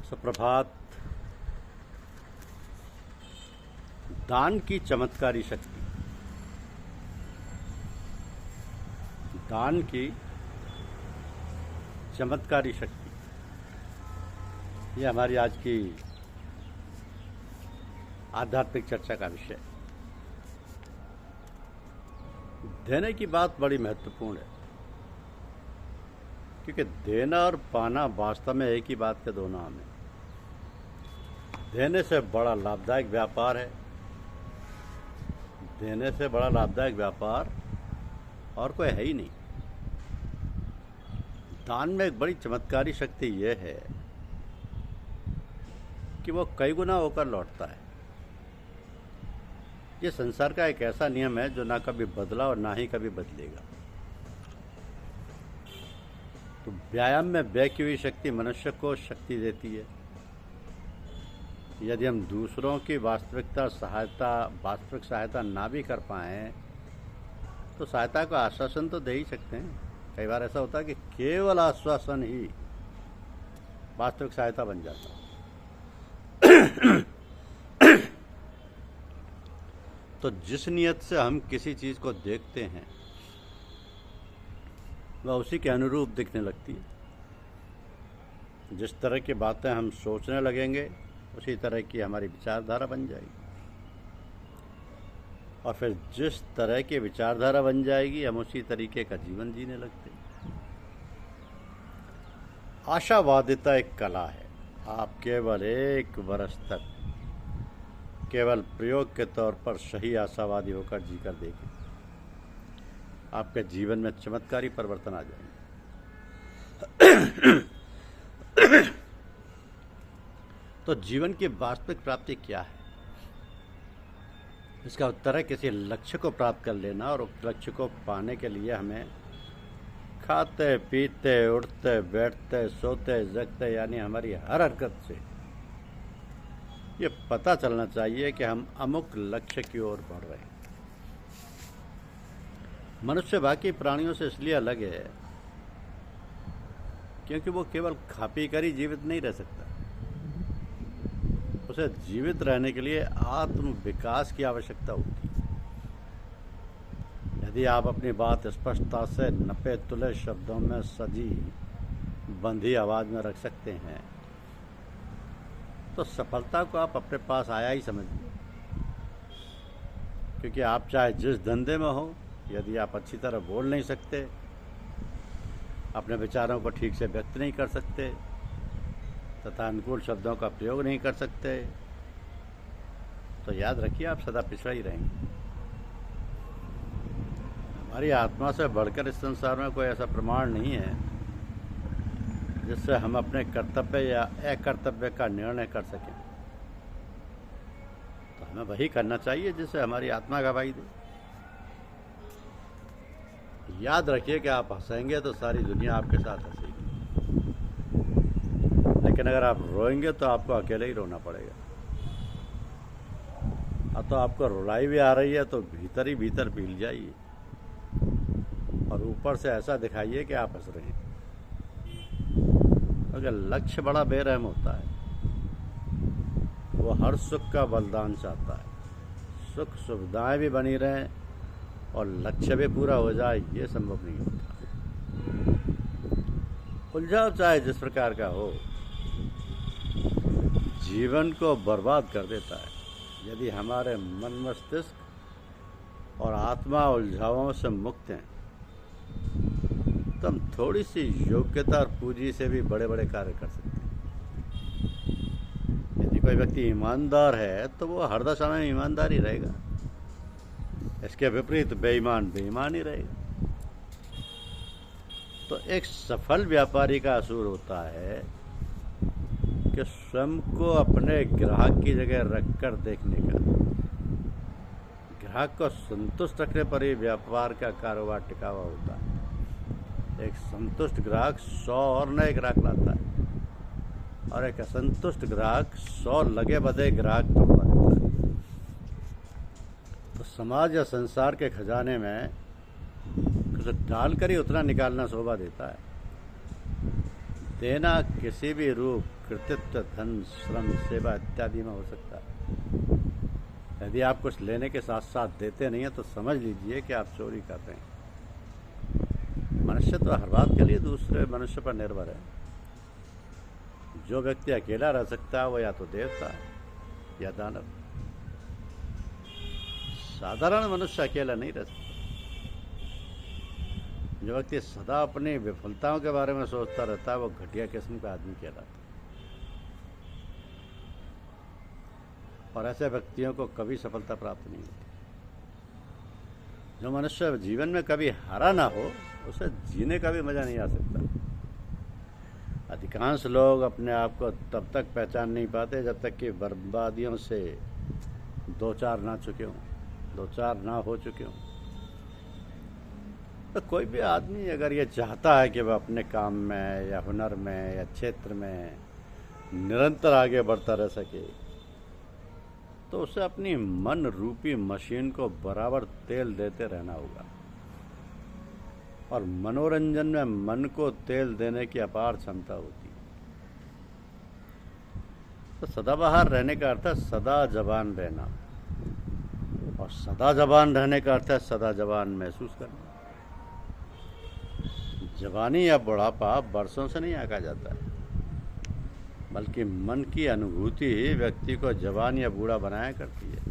सुप्रभात। दान की चमत्कारी शक्ति, दान की चमत्कारी शक्ति, ये हमारी आज की आध्यात्मिक चर्चा का विषय। देने की बात बड़ी महत्वपूर्ण है, क्योंकि देना और पाना वास्तव में एक ही बात के दो नाम हैं। देने से बड़ा लाभदायक व्यापार है, देने से बड़ा लाभदायक व्यापार और कोई है ही नहीं। दान में एक बड़ी चमत्कारी शक्ति यह है कि वो कई गुना होकर लौटता है। ये संसार का एक ऐसा नियम है जो ना कभी बदला और ना ही कभी बदलेगा। तो व्यायाम में व्यय की हुई शक्ति मनुष्य को शक्ति देती है। यदि हम दूसरों की वास्तविक सहायता ना भी कर पाएं तो सहायता का आश्वासन तो दे ही सकते हैं। कई बार ऐसा होता है कि केवल आश्वासन ही वास्तविक सहायता बन जाता है। तो जिस नियत से हम किसी चीज को देखते हैं वह उसी के अनुरूप दिखने लगती है। जिस तरह की बातें हम सोचने लगेंगे उसी तरह की हमारी विचारधारा बन जाएगी, और फिर जिस तरह की विचारधारा बन जाएगी हम उसी तरीके का जीवन जीने लगते हैं। आशावादिता एक कला है। आप केवल 1 वर्ष तक केवल प्रयोग के तौर पर सही आशावादी होकर जीकर देखें, आपके जीवन में चमत्कारी परिवर्तन आ जाएंगे। तो जीवन की वास्तविक प्राप्ति क्या है? इसका उत्तर है किसी लक्ष्य को प्राप्त कर लेना, और उस लक्ष्य को पाने के लिए हमें खाते पीते उठते बैठते सोते जगते यानी हमारी हर हरकत से ये पता चलना चाहिए कि हम अमुक लक्ष्य की ओर बढ़ रहे हैं। मनुष्य बाकी प्राणियों से इसलिए अलग है क्योंकि वो केवल खा पी कर ही जीवित नहीं रह सकता। उसे जीवित रहने के लिए आत्म विकास की आवश्यकता होती है। यदि आप अपनी बात स्पष्टता से नपे तुले शब्दों में सजी बंधी आवाज में रख सकते हैं तो सफलता को आप अपने पास आया ही समझिए। क्योंकि आप चाहे जिस धंधे में हो, यदि आप अच्छी तरह बोल नहीं सकते, अपने विचारों को ठीक से व्यक्त नहीं कर सकते तथा अनुकूल शब्दों का प्रयोग नहीं कर सकते, तो याद रखिए आप सदा पिछड़ा ही रहेंगे। हमारी आत्मा से बढ़कर इस संसार में कोई ऐसा प्रमाण नहीं है जिससे हम अपने कर्तव्य या अकर्तव्य का निर्णय कर सकें। तो हमें वही करना चाहिए जिससे हमारी आत्मा गवाही दे। याद रखिए कि आप हंसेंगे तो सारी दुनिया आपके साथ हंसेगी, लेकिन अगर आप रोएंगे तो आपको अकेले ही रोना पड़ेगा। अब तो आपको रुलाई भी आ रही है तो भीतर ही भीतर पील जाइए और ऊपर से ऐसा दिखाइए कि आप हंस रहे हैं। अगर लक्ष्य बड़ा बेरहम होता है, वो हर सुख का बलिदान चाहता है। सुख सुविधाएं भी बनी रहें और लक्ष्य भी पूरा हो जाए, ये संभव नहीं होता। उलझाव चाहे जिस प्रकार का हो, जीवन को बर्बाद कर देता है। यदि हमारे मन मस्तिष्क और आत्मा उलझावों से मुक्त हैं तो हम थोड़ी सी योग्यता और पूंजी से भी बड़े बड़े कार्य कर सकते हैं। यदि कोई व्यक्ति ईमानदार है तो वो हर दशा में ईमानदार ही रहेगा। इसके विपरीत बेईमान बेईमान ही रहेगा। तो एक सफल व्यापारी का असूल होता है कि स्वयं को अपने ग्राहक की जगह रखकर देखने का। ग्राहक को संतुष्ट रखने पर ही व्यापार का कारोबार टिका हुआ होता है। एक संतुष्ट ग्राहक 100 और नए ग्राहक लाता है, और एक असंतुष्ट ग्राहक 100 लगे बधे ग्राहक तोड़वा देता है। तो समाज या संसार के खजाने में कुछ डालकर ही उतना निकालना शोभा देता है देना किसी भी रूप, कृतित्व, धन, श्रम, सेवा इत्यादि में हो सकता है। यदि आप कुछ लेने के साथ साथ देते नहीं हैं तो समझ लीजिए कि आप चोरी कर रहे हैं। मनुष्य तो हर बात के लिए दूसरे मनुष्य पर निर्भर है। जो व्यक्ति अकेला रह सकता है वो या तो देवता या दानव। साधारण मनुष्य अकेला नहीं रह सकता। जो व्यक्ति सदा अपनी विफलताओं के बारे में सोचता रहता है वो घटिया किस्म का आदमी कहलाता है। और ऐसे व्यक्तियों को कभी सफलता प्राप्त नहीं होती। जो मनुष्य जीवन में कभी हारा ना हो उसे जीने का भी मजा नहीं आ सकता। अधिकांश लोग अपने आप को तब तक पहचान नहीं पाते जब तक कि बर्बादियों से दो चार ना हो चुके हों। तो कोई भी आदमी अगर ये चाहता है कि वह अपने काम में या हुनर में या क्षेत्र में निरंतर आगे बढ़ता रह सके तो उसे अपनी मन रूपी मशीन को बराबर तेल देते रहना होगा। और मनोरंजन में मन को तेल देने की अपार क्षमता होती है। तो सदाबहार रहने का अर्थ है सदा जवान रहना, और सदा जवान रहने का अर्थ है सदा जवान महसूस करना। जवानी या बुढ़ापा बरसों से नहीं आंका जाता है, बल्कि मन की अनुभूति ही व्यक्ति को जवान या बूढ़ा बनाया करती है।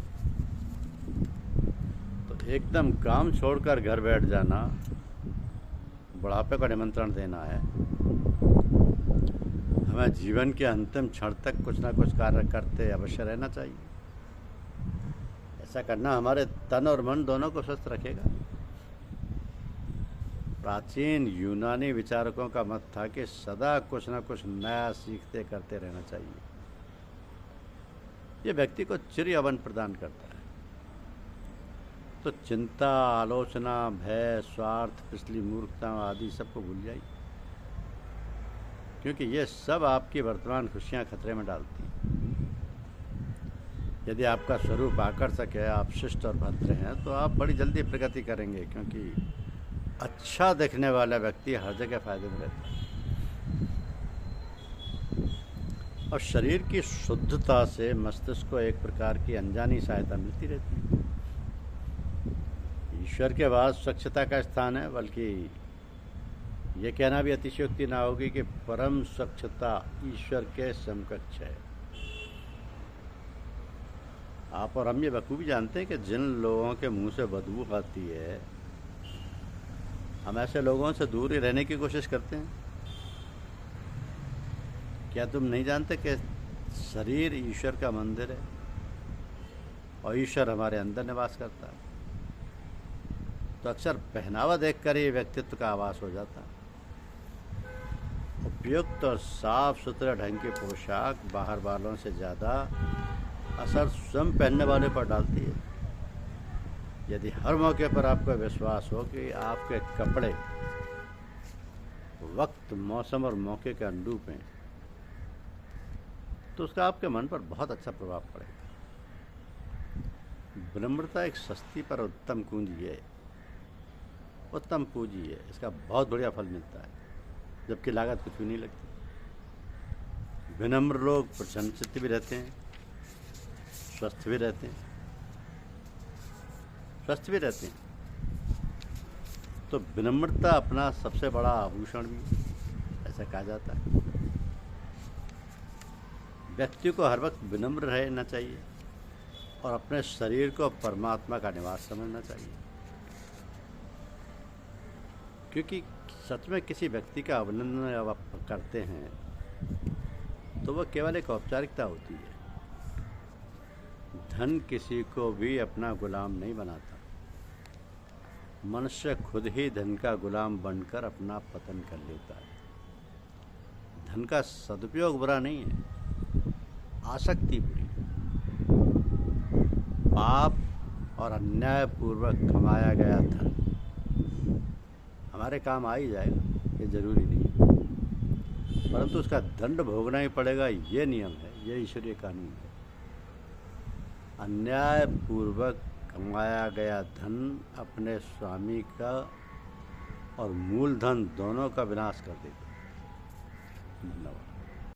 तो एकदम काम छोड़कर घर बैठ जाना बुढ़ापे को निमंत्रण देना है। हमें जीवन के अंतिम क्षण तक कुछ ना कुछ कार्य करते अवश्य रहना चाहिए। ऐसा करना हमारे तन और मन दोनों को स्वस्थ रखेगा। प्राचीन यूनानी विचारकों का मत था कि सदा कुछ ना कुछ नया सीखते करते रहना चाहिए। ये व्यक्ति को चिर यौवन प्रदान करता है। तो चिंता, आलोचना, भय, स्वार्थ, पिछली मूर्खता आदि सबको भूल जाइए, क्योंकि ये सब आपकी वर्तमान खुशियां खतरे में डालती हैं। यदि आपका स्वरूप आकर्षक है, आप शिष्ट और भद्र हैं, तो आप बड़ी जल्दी प्रगति करेंगे, क्योंकि अच्छा दिखने वाला व्यक्ति हर जगह फायदे में रहता है। और शरीर की शुद्धता से मस्तिष्क को एक प्रकार की अनजानी सहायता मिलती रहती है। ईश्वर के बाद स्वच्छता का स्थान है, बल्कि ये कहना भी अतिशयोक्ति ना होगी कि परम स्वच्छता ईश्वर के समकक्ष है। आप और हम ये बखूबी जानते हैं कि जिन लोगों के मुंह से बदबू आती है, हम ऐसे लोगों से दूर ही रहने की कोशिश करते हैं। क्या तुम नहीं जानते कि शरीर ईश्वर का मंदिर है और ईश्वर हमारे अंदर निवास करता है? तो अक्सर पहनावा देखकर ही व्यक्तित्व का आभास हो जाता है। उपयुक्त और साफ सुथरे ढंग की पोशाक बाहर वालों से ज़्यादा असर स्वयं पहनने वाले पर डालती है। यदि हर मौके पर आपको विश्वास हो कि आपके कपड़े वक्त, मौसम और मौके के अनुरूप हैं, तो उसका आपके मन पर बहुत अच्छा प्रभाव पड़ेगा। विनम्रता एक सस्ती पर उत्तम पूंजी है। इसका बहुत बढ़िया फल मिलता है, जबकि लागत कुछ भी नहीं लगती। विनम्र लोग प्रसन्नचित्त भी रहते हैं, स्वस्थ भी रहते हैं। तो विनम्रता अपना सबसे बड़ा आभूषण भी ऐसा कहा जाता है। व्यक्ति को हर वक्त विनम्र रहना चाहिए और अपने शरीर को परमात्मा का निवास समझना चाहिए, क्योंकि सच में किसी व्यक्ति का अभिनंदन जब आप करते हैं तो वह केवल एक औपचारिकता होती है। धन किसी को भी अपना गुलाम नहीं बनाता। मनुष्य खुद ही धन का गुलाम बनकर अपना पतन कर लेता है। धन का सदुपयोग बुरा नहीं है, आसक्ति बुरी है। पाप और अन्यायपूर्वक कमाया गया धन हमारे काम आ ही जाएगा, ये जरूरी नहीं है, परंतु उसका दंड भोगना ही पड़ेगा। ये नियम है, ये ईश्वरीय कानून है। अन्यायपूर्वक कमाया गया धन अपने स्वामी का और मूलधन दोनों का विनाश कर देगा। धन्यवाद।